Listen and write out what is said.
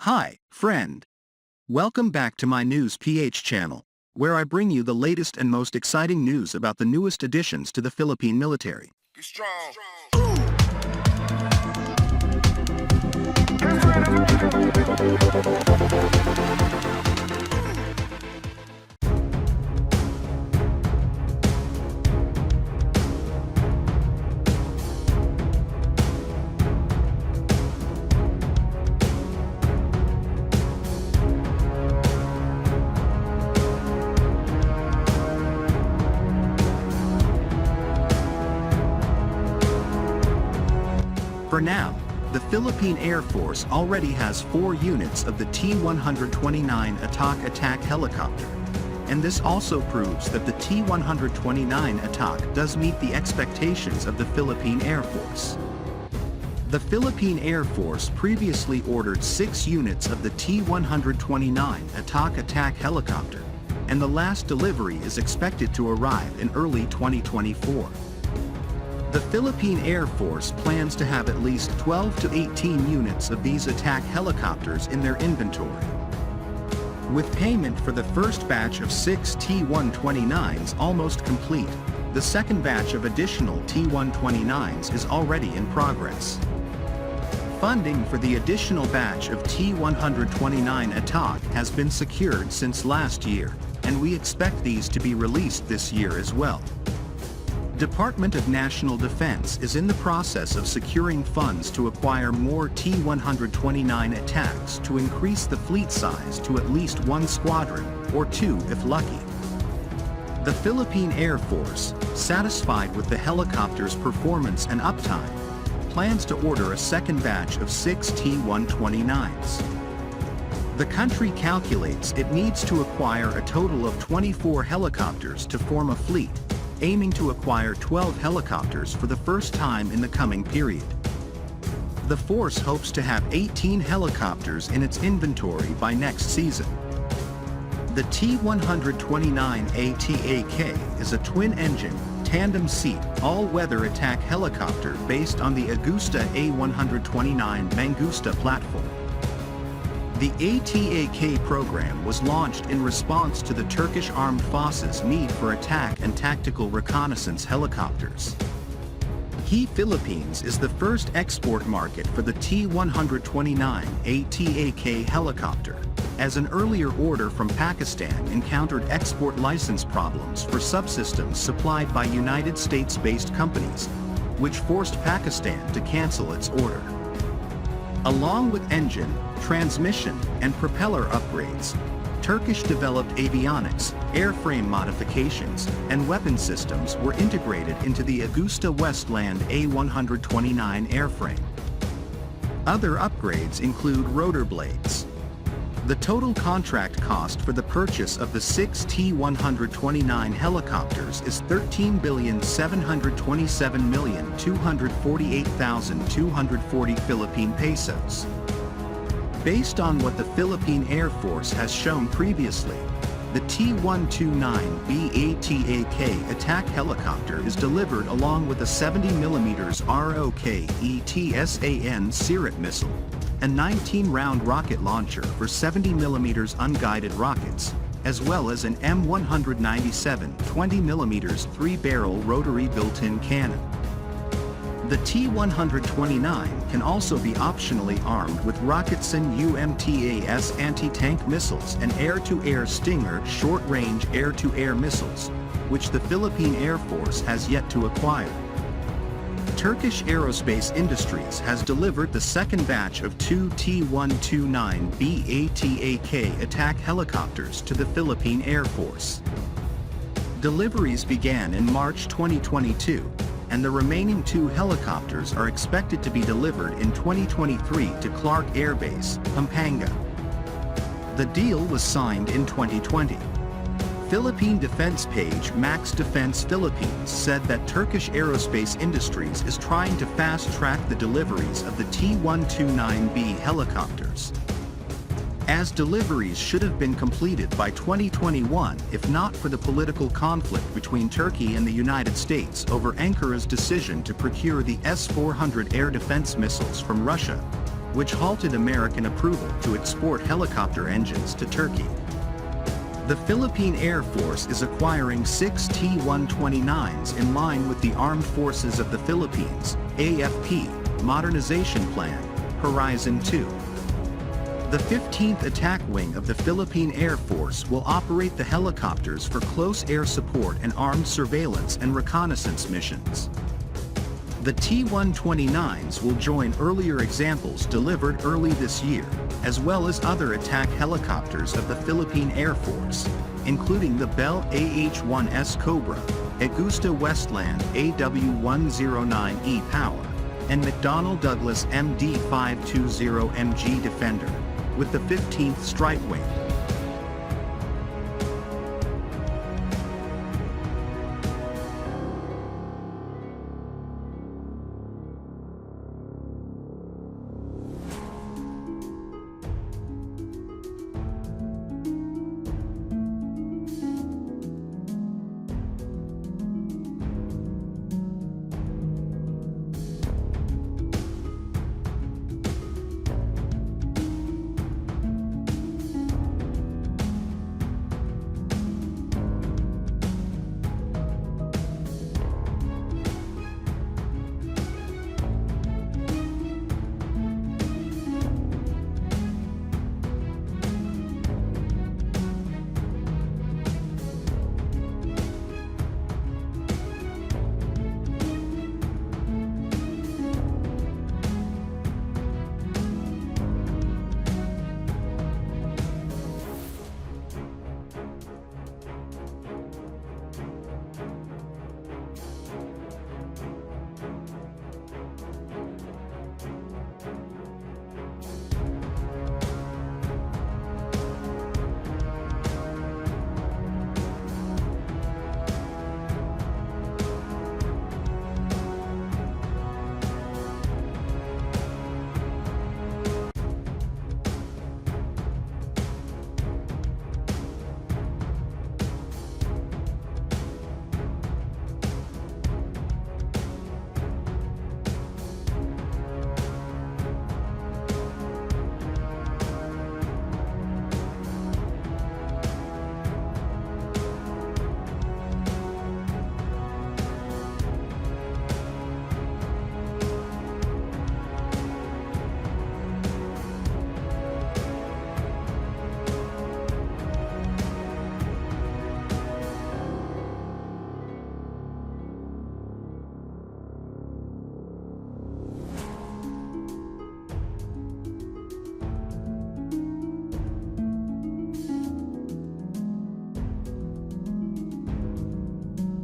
Hi, friend. Welcome back to my News PH channel, where I bring you the latest and most exciting news about the newest additions to the Philippine military. Be strong. For now, the Philippine Air Force already has 4 units of the T-129 Atak helicopter, and this also proves that the T-129 Atak does meet the expectations of the Philippine Air Force. The Philippine Air Force previously ordered 6 units of the T-129 Atak helicopter, and the last delivery is expected to arrive in early 2024. The Philippine Air Force plans to have at least 12 to 18 units of these attack helicopters in their inventory. With payment for the first batch of 6 T-129s almost complete, the second batch of additional T-129s is already in progress. Funding for the additional batch of T-129 Atak has been secured since last year, and we expect these to be released this year as well. Department of National Defense is in the process of securing funds to acquire more T-129 Ataks to increase the fleet size to at least 1 squadron, or 2 if lucky. The Philippine Air Force, satisfied with the helicopter's performance and uptime, plans to order a second batch of 6 T-129s. The country calculates it needs to acquire a total of 24 helicopters to form a fleet, aiming to acquire 12 helicopters for the first time in the coming period. The force hopes to have 18 helicopters in its inventory by next season. The T-129 Atak is a twin-engine, tandem-seat, all-weather attack helicopter based on the Agusta A129 Mangusta platform. The Atak program was launched in response to the Turkish Armed Forces' need for attack and tactical reconnaissance helicopters. Philippines is the first export market for the T-129 Atak helicopter, as an earlier order from Pakistan encountered export license problems for subsystems supplied by United States-based companies, which forced Pakistan to cancel its order. Along with engine, transmission, and propeller upgrades, Turkish-developed avionics, airframe modifications, and weapon systems were integrated into the Agusta Westland A129 airframe. Other upgrades include rotor blades. The total contract cost for the purchase of the 6 T-129 helicopters is 13,727,248,240 Philippine pesos. Based on what the Philippine Air Force has shown previously, the T-129B Atak attack helicopter is delivered along with a 70mm ROKETSAN Sirit missile, a 19-round rocket launcher for 70mm unguided rockets, as well as an M197 20mm 3-barrel rotary built-in cannon. The T-129 can also be optionally armed with Rocketsan UMTAS anti-tank missiles and air-to-air Stinger short-range air-to-air missiles, which the Philippine Air Force has yet to acquire. Turkish Aerospace Industries has delivered the second batch of 2 T-129B Atak attack helicopters to the Philippine Air Force. Deliveries began in March 2022, and the remaining 2 helicopters are expected to be delivered in 2023 to Clark Air Base, Pampanga. The deal was signed in 2020. Philippine defense page Max Defense Philippines said that Turkish Aerospace Industries is trying to fast-track the deliveries of the T-129B helicopters, as deliveries should have been completed by 2021 if not for the political conflict between Turkey and the United States over Ankara's decision to procure the S-400 air defense missiles from Russia. which halted American approval to export helicopter engines to Turkey. The Philippine Air Force is acquiring 6 T-129s in line with the Armed Forces of the Philippines, AFP, Modernization Plan, Horizon 2. The 15th Attack Wing of the Philippine Air Force will operate the helicopters for close air support and armed surveillance and reconnaissance missions. The T-129s will join earlier examples delivered early this year, as well as other attack helicopters of the Philippine Air Force, including the Bell AH-1S Cobra, Augusta Westland AW-109E Power, and McDonnell Douglas MD-520MG Defender, with the 15th Strike Wing.